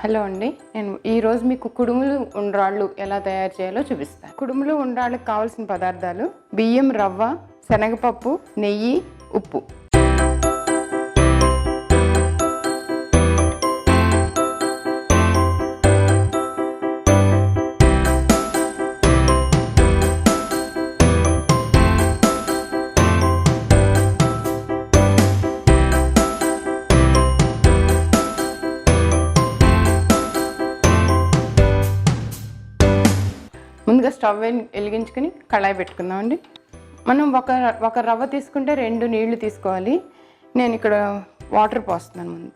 Hello అండి, నేను ఈరోజు మీకు కుడుములు ఉండ్రాళ్ళు ఎలా తయారు చేయాలో చూపిస్తాను. కుడుములు ఉండ్రాళ్ళకి కావాల్సిన పదార్థాలు: బియ్యం, రవ్వ, శనగపప్పు, నెయ్యి, ఉప్పు. ముందుగా స్టవ్ వెలిగించుకొని కళాయి పెట్టుకుందామండి. మనం ఒక రవ్వ తీసుకుంటే 2 నీళ్లు తీసుకోవాలి. నేను ఇక్కడ వాటర్ పోస్తున్నాను. ముందు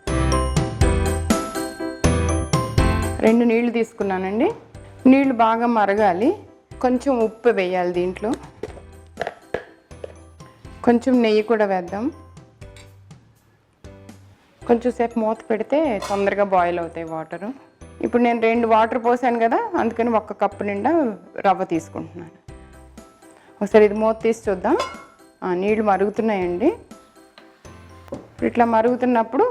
2 నీళ్లు తీసుకున్నానండి. నీళ్లు బాగా మరగాలి. కొంచెం ఉప్పు వేయాలి. దీంట్లో కొంచెం నెయ్యి కూడా వేద్దాం. కొంచెం సేపు మూత పెడితే తొందరగా బాయిల్ అవుతాయి వాటరు. ఇప్పుడు నేను 2 వాటర్ పోసాను కదా, అందుకని 1 కప్పు నిండా రవ్వ తీసుకుంటున్నాను. ఒకసారి ఇది మూత తీసి చూద్దాం. నీళ్ళు మరుగుతున్నాయండి. ఇట్లా మరుగుతున్నప్పుడు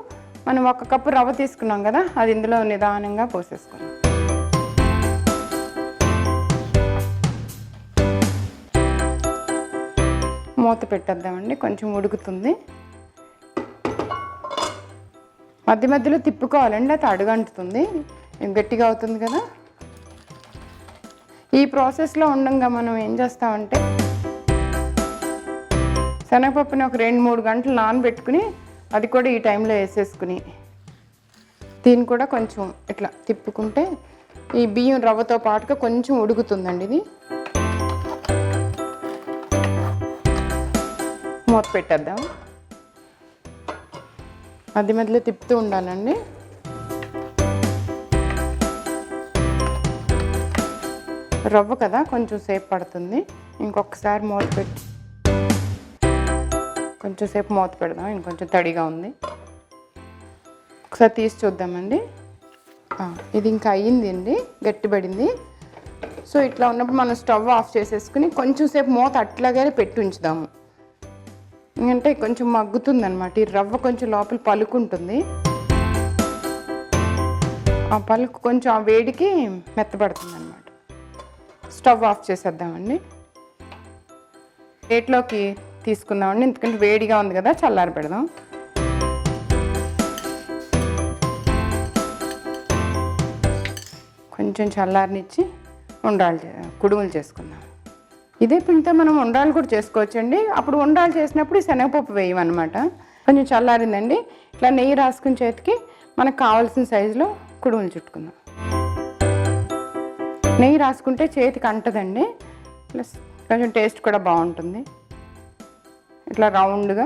మనం 1 కప్పు రవ్వ తీసుకున్నాం కదా, అది ఇందులో నిదానంగా పోసేసుకున్నాం. మూత పెట్టేద్దామండి. కొంచెం ఉడుకుతుంది. మధ్య మధ్యలో తిప్పుకోవాలండి, అది అడుగంటుతుంది, గట్టిగా అవుతుంది కదా. ఈ ప్రాసెస్లో ఉండగా మనం ఏం చేస్తామంటే శనగపప్పుని ఒక 2-3 గంటలు నానబెట్టుకుని అది కూడా ఈ టైంలో వేసేసుకుని దీన్ని కూడా కొంచెం ఇట్లా తిప్పుకుంటే ఈ బియ్యం రవ్వతో పాటుగా కొంచెం ఉడుకుతుందండి. ఇది మూత పెట్టేద్దాం. మధ్య మధ్యలో తిప్పుతూ ఉండాలండి. రవ్వ కదా, కొంచెం సేపు పడుతుంది. ఇంకొకసారి మూత పెట్టి కొంచెం సేపు మూత పెడదాం. ఇంకొంచెం తడిగా ఉంది. ఒకసారి తీసి చూద్దామండి. ఇది ఇంకా అయ్యింది అండి, గట్టిపడింది. సో ఇట్లా ఉన్నప్పుడు మనం స్టవ్ ఆఫ్ చేసేసుకుని కొంచెం సేపు మూత అట్లాగే పెట్టి ఉంచుదాము. ఎందుకంటే కొంచెం మగ్గుతుంది అనమాట. ఈ రవ్వ కొంచెం లోపల పలుకుంటుంది. ఆ పలుకు కొంచెం ఆ వేడికి మెత్తపడుతుంది అనమాట. స్టవ్ ఆఫ్ చేసేద్దామండి. ప్లేట్లోకి తీసుకుందామండి, ఎందుకంటే వేడిగా ఉంది కదా, చల్లారి పెడదాం. కొంచెం చల్లారనిచ్చి కుడుములు చేసుకుందాం. ఇదే పిండితో మనం ఉండ్రాళ్ళు కూడా చేసుకోవచ్చండి. అప్పుడు ఉండ్రాళ్ళు చేసినప్పుడు శనగపప్పు వేయమన్నమాట. కొంచెం చల్లారిందండి. ఇట్లా నెయ్యి రాసుకుని చేతికి మనకు కావాల్సిన సైజులో కుడుములు చుట్టుకుందాం. నెయ్యి రాసుకుంటే చేతికి అంటదండి, ప్లస్ కొంచెం టేస్ట్ కూడా బాగుంటుంది. ఇట్లా రౌండ్గా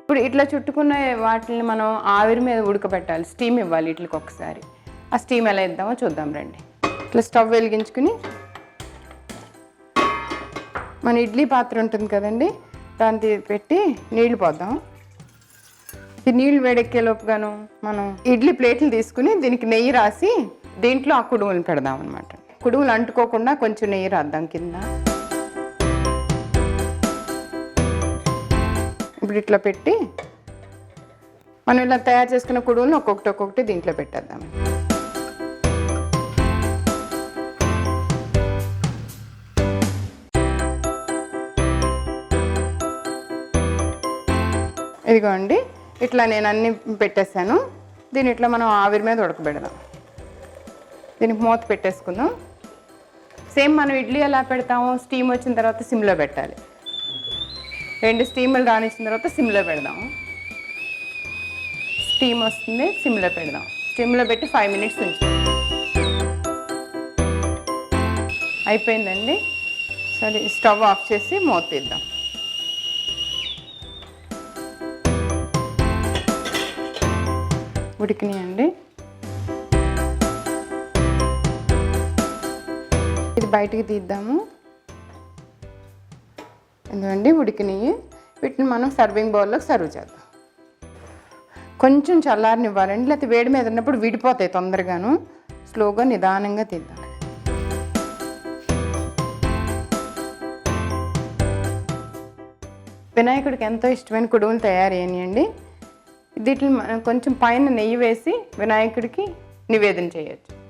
ఇప్పుడు ఇట్లా చుట్టుకున్న వాటిని మనం ఆవిరి మీద ఉడకబెట్టాలి. స్టీమ్ ఇవ్వాలి వీటికి ఒకసారి. ఆ స్టీమ్ ఎలా ఇద్దామో చూద్దాం రండి. ఇట్లా స్టవ్ వెలిగించుకుని మన ఇడ్లీ పాత్ర ఉంటుంది కదండి, దాన్ని పెట్టి నీళ్లు పోద్దాం. ఈ నీళ్లు వేడెక్కేలోపుగాను మనం ఇడ్లీ ప్లేట్లు తీసుకుని దీనికి నెయ్యి రాసి దీంట్లో ఆ కుడుములు పెడదాం అనమాట. కుడుములు అంటుకోకుండా కొంచెం నెయ్యి రాద్దాం కింద. ఇప్పుడు ఇట్లా పెట్టి మనం ఇలా తయారు చేసుకున్న కుడుములు ఒక్కొక్కటి దీంట్లో పెట్టేద్దాం. ఇదిగోండి, ఇట్లా నేను అన్నీ పెట్టేసాను. దీన్ని ఇట్లా మనం ఆవిరి మీద ఉడకబెడదాం. దీనికి మూత పెట్టేసుకుందాం. సేమ్ మనం ఇడ్లీ ఎలా పెడతామో, స్టీమ్ వచ్చిన తర్వాత సిమ్లో పెట్టాలి. 2 స్టీములు రానిచ్చిన తర్వాత సిమ్లో పెడదాము. స్టీమ్ వస్తుంది, సిమ్లో పెడదాం. సిమ్లో పెట్టి 5 మినిట్స్ ఉంచుదాం. అయిపోయిందండి. సరే, స్టవ్ ఆఫ్ చేసి మూత తీద్దాం. ఉడికినాయండి. ఇది బయటికి తీద్దాము. ఎందుకండి ఉడికినాయి. వీటిని మనం సర్వింగ్ బౌల్లోకి సర్వ్ చేద్దాం. కొంచెం చల్లారనివ్వాలండి, లేకపోతే వేడి మీద ఉన్నప్పుడు విడిపోతాయి తొందరగాను. స్లోగా నిదానంగా తీద్దాం. వినాయకుడికి ఎంతో ఇష్టమైన కుడుములు తయారయ్యాయండి. వీటిని మనం కొంచెం పైన నెయ్యి వేసి వినాయకుడికి నివేదన చేయొచ్చు.